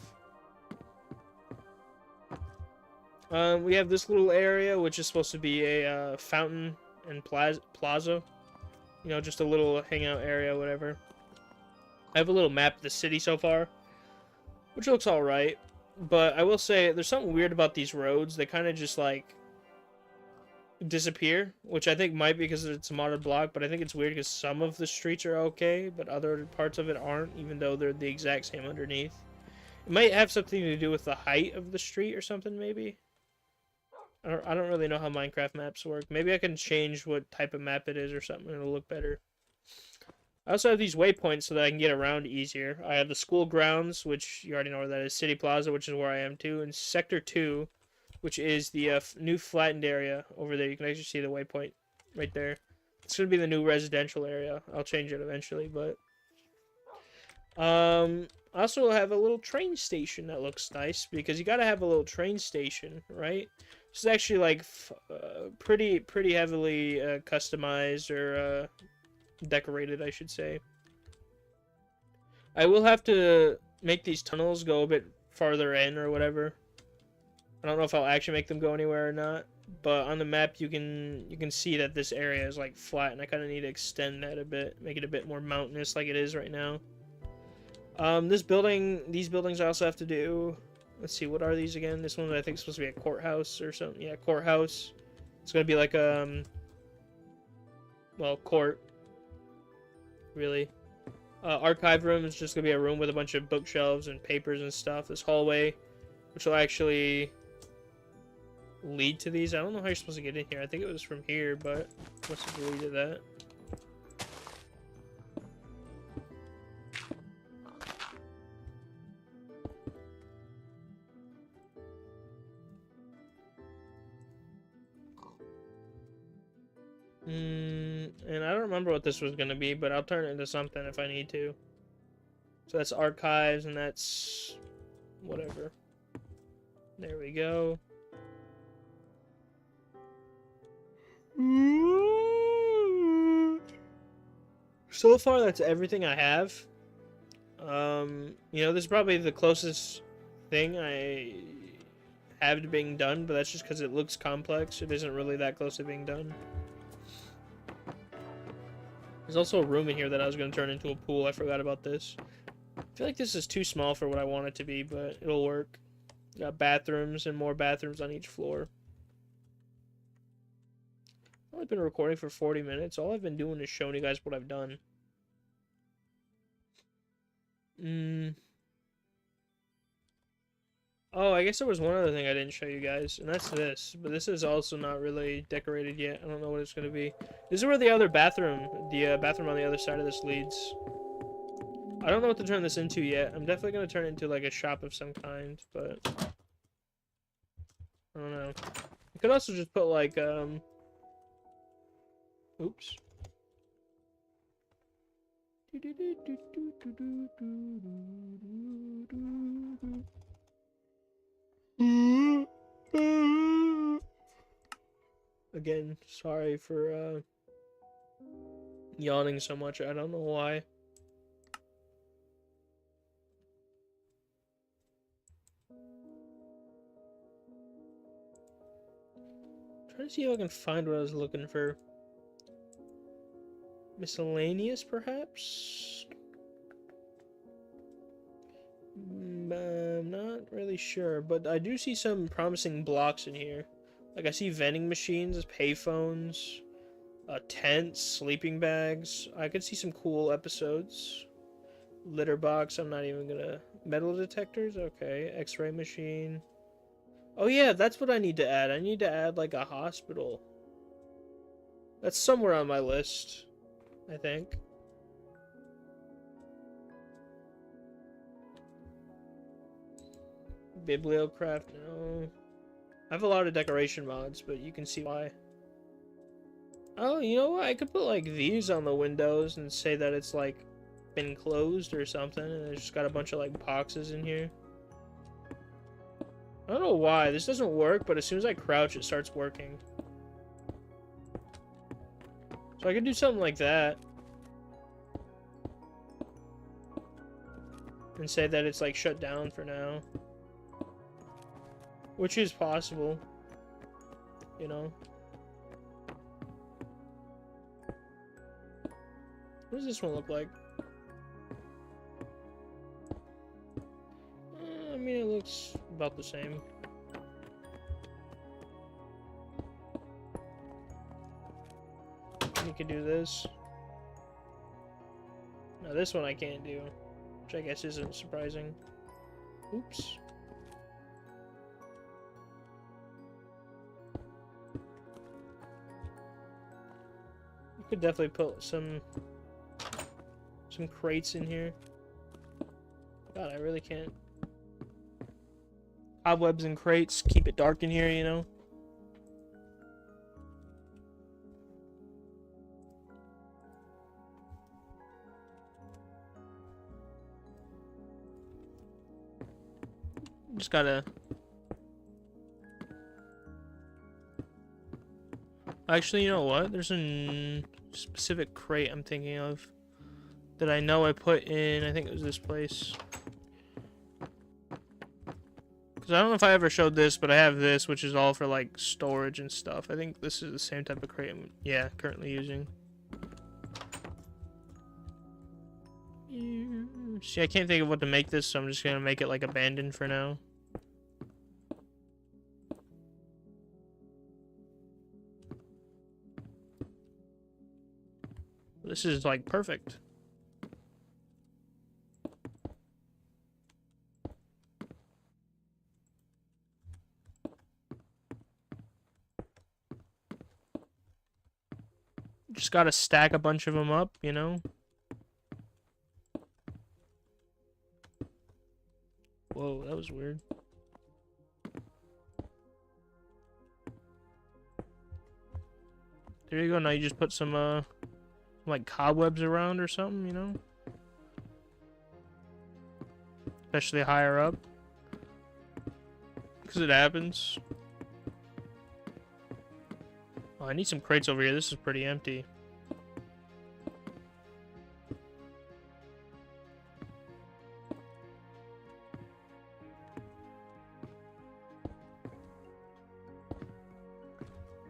We have this little area, which is supposed to be a fountain and plaza. You know, just a little hangout area, whatever. I have a little map of the city so far, which looks alright. But I will say, there's something weird about these roads. They kind of just, like, disappear, which I think might be because it's a modded block, but I think it's weird because some of the streets are okay, but other parts of it aren't, even though they're the exact same underneath. It might have something to do with the height of the street or something, maybe. I don't really know how Minecraft maps work. Maybe I can change what type of map it is or something and it'll look better. I also have these waypoints so that I can get around easier. I have the school grounds, which you already know where that is. City Plaza, which is where I am too. And Sector 2, which is the new flattened area over there. You can actually see the waypoint right there. It's going to be the new residential area. I'll change it eventually, but... I also have a little train station that looks nice, because you gotta have a little train station, right? This is actually, like, pretty heavily customized, or decorated, I should say. I will have to make these tunnels go a bit farther in, or whatever. I don't know if I'll actually make them go anywhere or not, but on the map you can see that this area is, like, flat, and I kind of need to extend that a bit, make it a bit more mountainous like it is right now. These buildings I also have to do. Let's see, what are these again? This one I think is supposed to be a courthouse or something. Yeah, courthouse. It's gonna be like well, court. Really. Archive room is just gonna be a room with a bunch of bookshelves and papers and stuff. This hallway, which will actually lead to these. I don't know how you're supposed to get in here. I think it was from here, but must have deleted that. And I don't remember what this was gonna be, but I'll turn it into something if I need to. So that's archives, and that's whatever. There we go. So far, that's everything I have. You know, this is probably the closest thing I have to being done, but that's just because it looks complex. It isn't really that close to being done. There's also a room in here that I was going to turn into a pool. I forgot about this. I feel like this is too small for what I want it to be, but it'll work. Got bathrooms and more bathrooms on each floor. I've only been recording for 40 minutes. All I've been doing is showing you guys what I've done. Oh, I guess there was one other thing I didn't show you guys, and that's this. But this is also not really decorated yet. I don't know what it's going to be. This is where the other bathroom, bathroom on the other side of this leads. I don't know what to turn this into yet. I'm definitely going to turn it into, like, a shop of some kind, but... I don't know. You could also just put, like, oops. Again, sorry for yawning so much. I don't know why. Trying to see if I can find what I was looking for. Miscellaneous, perhaps? I'm not really sure, but I do see some promising blocks in here. Like, I see vending machines, payphones, tents, sleeping bags. I could see some cool episodes. Litter box, I'm not even gonna... Metal detectors? Okay. X-ray machine. Oh yeah, that's what I need to add. I need to add, like, a hospital. That's somewhere on my list, I think. Bibliocraft, no. I have a lot of decoration mods, but you can see why. Oh, you know what? I could put, like, these on the windows and say that it's, like, been closed or something, and it's just got a bunch of, like, boxes in here. I don't know why. This doesn't work, but as soon as I crouch, it starts working. So I could do something like that. and say that it's like shut down for now. Which is possible. You know. What does this one look like? I mean, it looks about the same. You could do this. Now this one I can't do, which I guess isn't surprising. Oops. You could definitely put some crates in here. God, I really can't. Cobwebs and crates, keep it dark in here, you know? Just gotta... Actually, you know what? There's a specific crate I'm thinking of that I know I put in, I think it was this place. Because I don't know if I ever showed this, but I have this, which is all for, like, storage and stuff. I think this is the same type of crate I'm, yeah, currently using. See, I can't think of what to make this, so I'm just gonna make it, like, abandoned for now. This is, like, perfect. Just gotta stack a bunch of them up, you know? Whoa, that was weird. There you go, now you just put some, like, cobwebs around or something, you know? Especially higher up. Because it happens. Oh, I need some crates over here. This is pretty empty.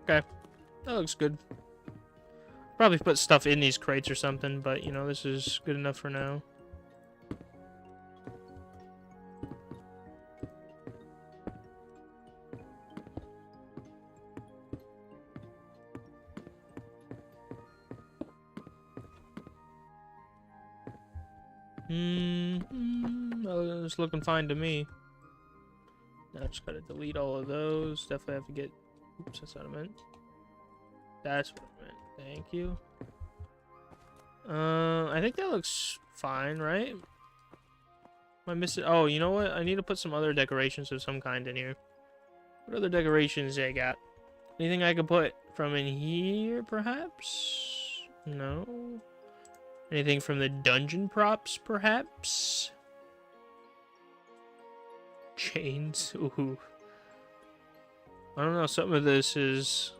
Okay. That looks good. Probably put stuff in these crates or something, but, you know, this is good enough for now. Oh, it's looking fine to me. Now I just gotta delete all of those. Definitely have to get... Oops, that's what I meant. That's what I meant. Thank you. I think that looks fine, right? Am I missing? Oh, you know what? I need to put some other decorations of some kind in here. What other decorations I got? Anything I could put from in here, perhaps? No. Anything from the dungeon props, perhaps? Chains. Ooh. I don't know. Some of this is...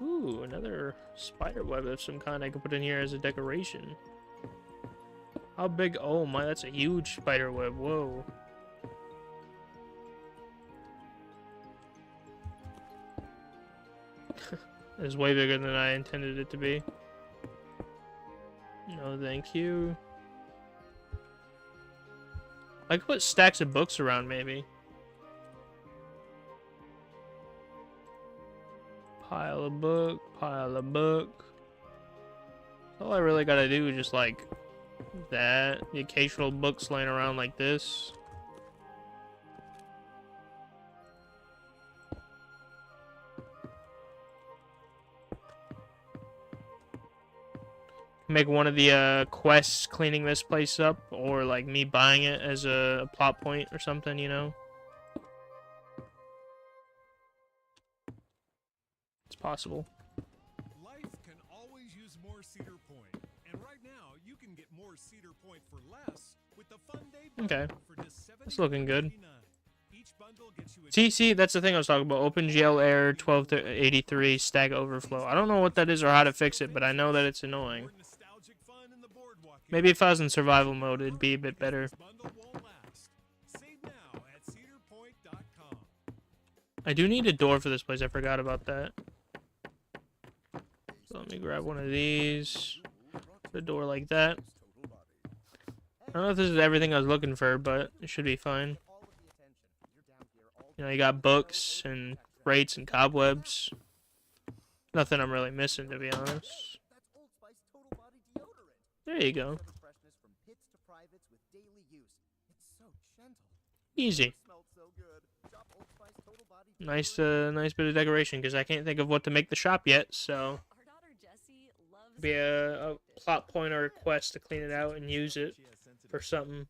Ooh, another spider web of some kind I could put in here as a decoration. How big? Oh my, that's a huge spider web. Whoa. It's way bigger than I intended it to be. No, thank you. I could put stacks of books around, maybe. Pile of book, pile of book. All I really gotta do is just like that. The occasional books laying around like this. Make one of the quests cleaning this place up, or like me buying it as a plot point or something, you know? It's possible. Life can always use more Cedar Point, and right now you can get more Cedar Point for less with the Fun Day bundle for just $79.99. That's looking good. Each bundle gets you a See, that's the thing I was talking about. OpenGL error 1283 Stack Overflow. I don't know what that is or how to fix it, but I know that it's annoying. nostalgic fun in the boardwalk Maybe if I was in survival mode, it'd be a bit better. This bundle won't last. Save now at cedarpoint.com. I do need a door for this place. I forgot about that. So let me grab one of these. Put a door like that. I don't know if this is everything I was looking for, but it should be fine. You know, you got books and crates and cobwebs. Nothing I'm really missing, to be honest. There you go. Easy. Nice nice bit of decoration, because I can't think of what to make the shop yet, so be a plot point or a quest to clean it out and use it for something.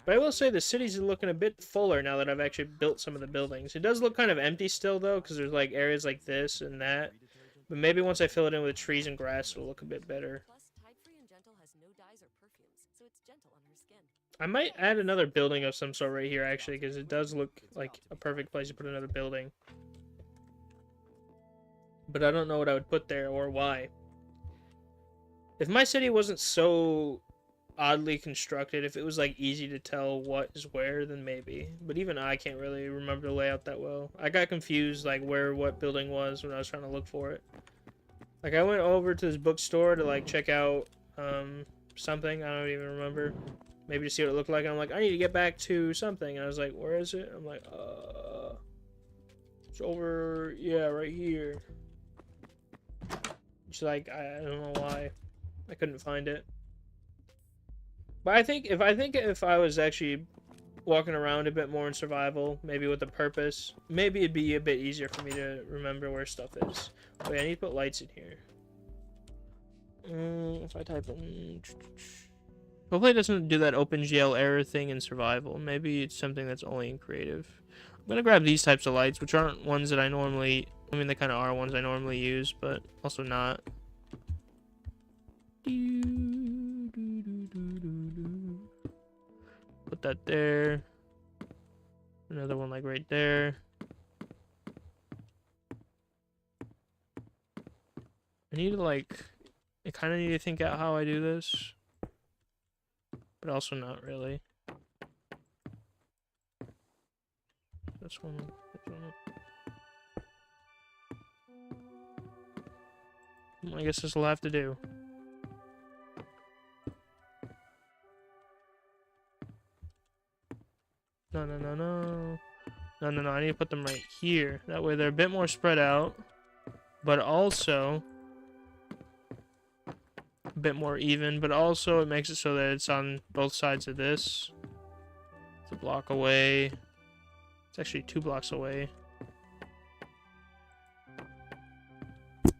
But I will say the cities are looking a bit fuller now that I've actually built some of the buildings. It does look kind of empty still, though, because there's like areas like this and that. But maybe once I fill it in with trees and grass, it'll look a bit better. I might add another building of some sort right here, actually, because it does look like a perfect place to put another building. But I don't know what I would put there or why. If my city wasn't so oddly constructed, if it was like easy to tell what is where, then maybe. But even I can't really remember the layout that well. I got confused like where what building was when I was trying to look for it. Like I went over to this bookstore to like check out something, I don't even remember. Maybe to see what it looked like. I'm like, I need to get back to something. And I was like, where is it? I'm like, it's over, yeah, right here. It's like, I don't know why. I couldn't find it. But I think if I was actually walking around a bit more in survival, maybe with a purpose, maybe it'd be a bit easier for me to remember where stuff is. Wait, I need to put lights in here. If I type in... Hopefully it doesn't do that OpenGL error thing in survival. Maybe it's something that's only in creative. I'm gonna grab these types of lights, which aren't ones that I normally... I mean, they kind of are ones I normally use, but also not. Put that there. Another one like right there. I need to like... I kind of need to think out how I do this. But also not really. This one. I guess this will have to do. No. No, I need to put them right here. That way they're a bit more spread out. But also... a bit more even. But also it makes it so that it's on both sides of this. It's a block away. It's actually 2 blocks away.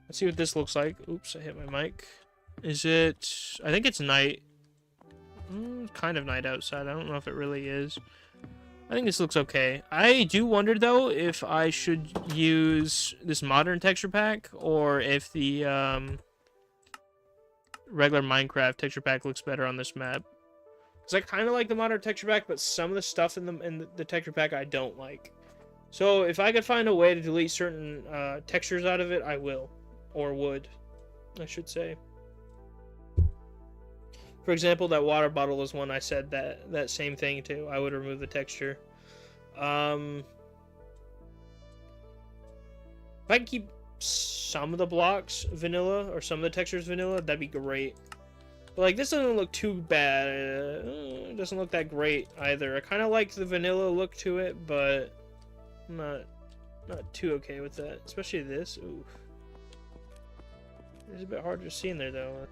Let's see what this looks like. Oops, I hit my mic. Is it... I think it's night. Kind of night outside. I don't know if it really is. I think this looks okay. I do wonder, though, if I should use this modern texture pack or if the regular Minecraft texture pack looks better on this map. Because I kind of like the modern texture pack, but some of the stuff in the texture pack I don't like. So if I could find a way to delete certain textures out of it, I will. Or would, I should say. For example, that water bottle is one I said that same thing to. I would remove the texture. If I can keep some of the blocks vanilla, or some of the textures vanilla, that'd be great. But like, this doesn't look too bad. It doesn't look that great either. I kind of like the vanilla look to it, but I'm not too okay with that. Especially this. Ooh. It's a bit hard to see in there, though.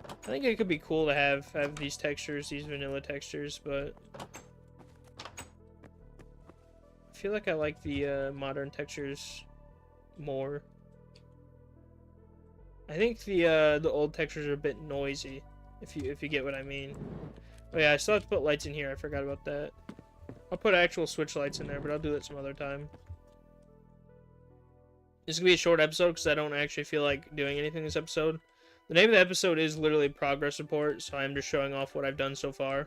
I think it could be cool to have these textures, these vanilla textures, but I feel like I like the modern textures more. I think the old textures are a bit noisy, if you get what I mean. Oh yeah, I still have to put lights in here. I forgot about that. I'll put actual switch lights in there, but I'll do that some other time. This is going to be a short episode because I don't actually feel like doing anything this episode. The name of the episode is literally Progress Report, so I'm just showing off what I've done so far.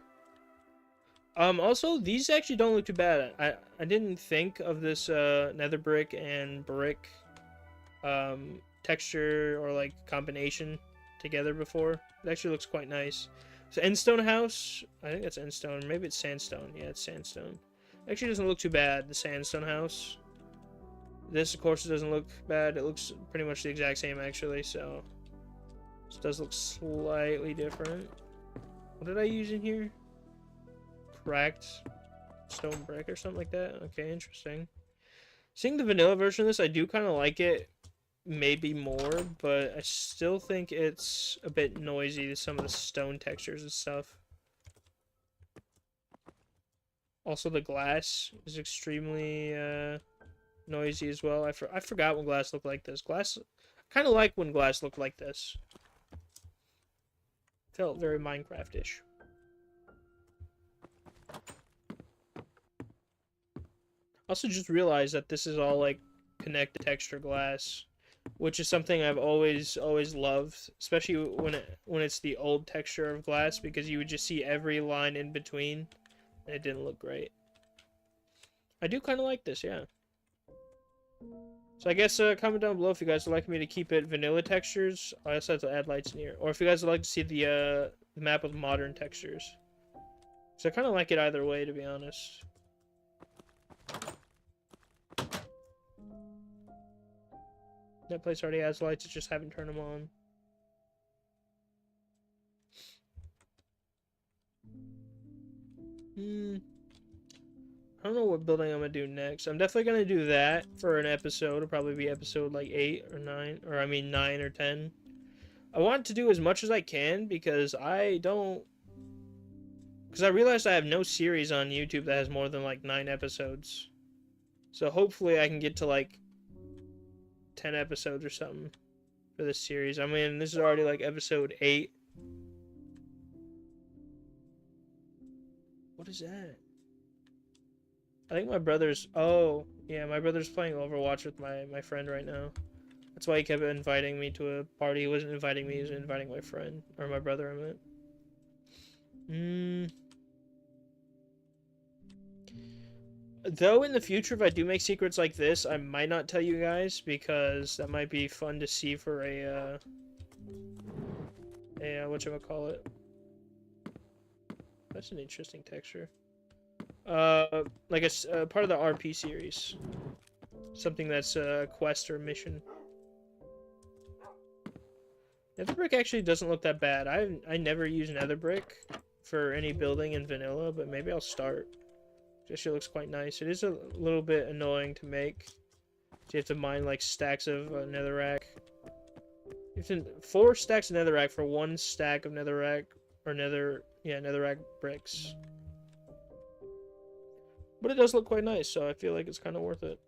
Also, these actually don't look too bad. I didn't think of this nether brick and brick texture or like combination together before. It actually looks quite nice. So Endstone house, I think that's Endstone. Maybe it's sandstone. Yeah, it's sandstone. Actually doesn't look too bad, the sandstone house. This, of course, doesn't look bad. It looks pretty much the exact same, actually, so... This does look slightly different. What did I use in here? Cracked stone brick or something like that? Okay, interesting. Seeing the vanilla version of this, I do kind of like it. Maybe more, but I still think it's a bit noisy, some of the stone textures and stuff. Also, the glass is extremely noisy as well. I forgot when glass looked like this. Glass, kind of like when glass looked like this. Felt very Minecraft-ish. Also, just realized that this is all like connected texture glass, which is something I've always loved, especially when it's the old texture of glass, because you would just see every line in between, and it didn't look great. I do kind of like this, yeah. So I guess comment down below if you guys would like me to keep it vanilla textures. I also have to add lights in here, or if you guys would like to see the map with modern textures. So I kind of like it either way, to be honest. That place already has lights, I just haven't turned them on. I don't know what building I'm gonna do next. I'm definitely gonna do that for an episode. It'll probably be episode like 8 or 9, or I mean 9 or 10. I want to do as much as I can because I realized I have no series on YouTube that has more than like 9 episodes. So hopefully I can get to like 10 episodes or something for this series. I mean, this is already like episode 8. What is that? I think my brother's... Oh, yeah, my brother's playing Overwatch with my friend right now. That's why he kept inviting me to a party. He wasn't inviting me, he was inviting my friend. Or my brother, I meant. Though in the future, if I do make secrets like this, I might not tell you guys, because that might be fun to see for a whatchamacallit. That's an interesting texture. Like a part of the RP series. Something that's a quest or mission. Nether brick actually doesn't look that bad. I never use nether brick for any building in vanilla, but maybe I'll start. It actually looks quite nice. It is a little bit annoying to make. So you have to mine like stacks of netherrack. You have to 4 stacks of netherrack for 1 stack of netherrack or netherrack bricks. But it does look quite nice, so I feel like it's kind of worth it.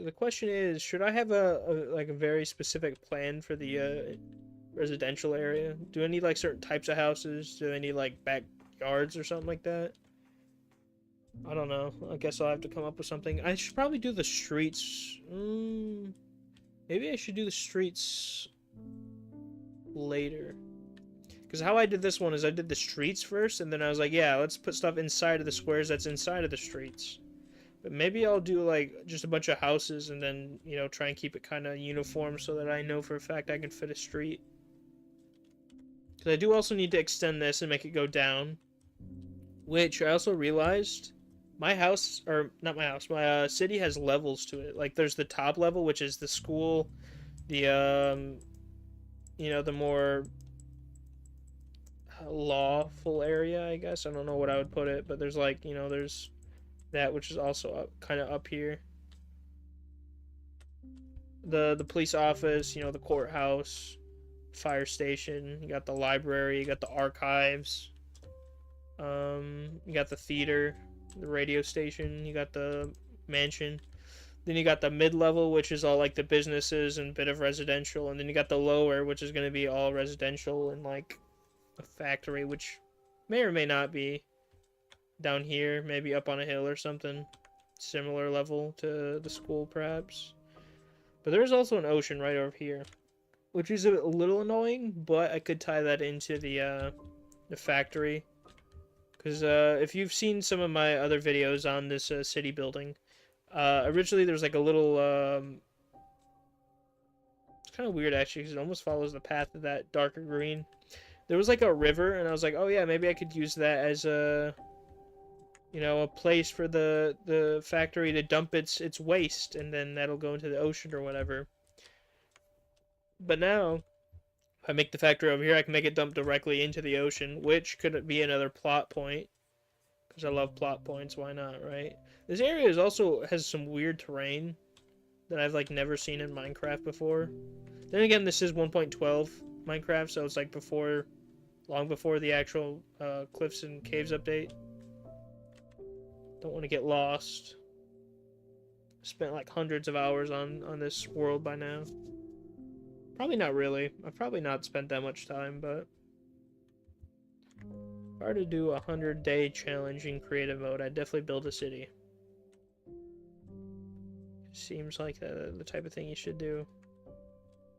The question is, should I have a very specific plan for the residential area? Do I need like certain types of houses? Do I need like backyards or something like that? I don't know. I guess I'll have to come up with something. I should probably do the streets. Maybe I should do the streets later. Because how I did this one is I did the streets first, and then I was like, yeah, let's put stuff inside of the squares that's inside of the streets. But maybe I'll do like just a bunch of houses and then, you know, try and keep it kind of uniform so that I know for a fact I can fit a street. Because I do also need to extend this and make it go down. Which I also realized my house, or not my house, my city has levels to it. Like there's the top level, which is the school, the, you know, the more lawful area, I guess. I don't know what I would put it, but there's like, you know, there's that which is also up, kind of up here. The police office, you know, the courthouse, fire station, you got the library, you got the archives, you got the theater, the radio station, you got the mansion. Then you got the mid-level, which is all like the businesses and bit of residential, and then you got the lower, which is going to be all residential and like a factory, which may or may not be down here, maybe up on a hill or something, similar level to the school perhaps. But there's also an ocean right over here, which is a little annoying, but I could tie that into the factory, Because if you've seen some of my other videos on this city building, originally there's like a little, it's kind of weird actually, because it almost follows the path of that darker green. There was like a river, and I was like, oh yeah, maybe I could use that as a, you know, a place for the factory to dump its waste, and then that'll go into the ocean or whatever. But now, if I make the factory over here, I can make it dump directly into the ocean, which could be another plot point. Because I love plot points, why not, right? This area is also has some weird terrain that I've like never seen in Minecraft before. Then again, this is 1.12 Minecraft, so it's like before, long before the actual Cliffs and Caves update. Don't want to get lost. Spent like hundreds of hours on this world by now. Probably not really. I've probably not spent that much time, but if I were to do a 100-day challenge in creative mode, I'd definitely build a city. Seems like the type of thing you should do.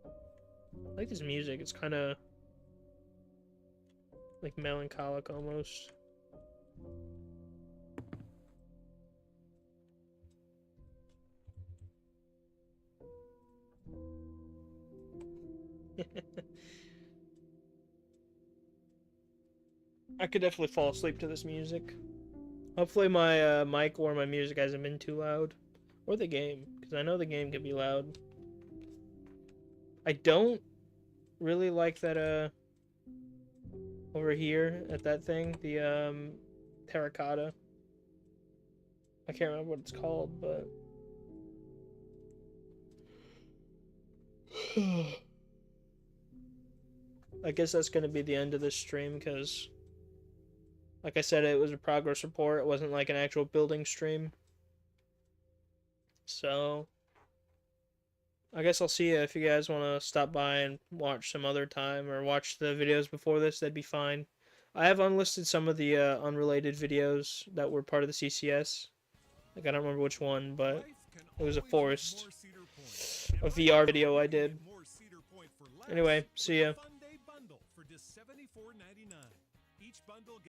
I like this music. It's kind of like melancholic almost. I could definitely fall asleep to this music. Hopefully my mic or my music hasn't been too loud. Or the game, because I know the game can be loud. I don't really like that, over here at that thing, the, terracotta. I can't remember what it's called, but... I guess that's going to be the end of this stream, because... Like I said, it was a progress report. It wasn't like an actual building stream. So... I guess I'll see you if you guys want to stop by and watch some other time, or watch the videos before this, that'd be fine. I have unlisted some of the unrelated videos that were part of the CCS. Like, I don't remember which one, but it was a forest, a VR video I did. Anyway, see ya.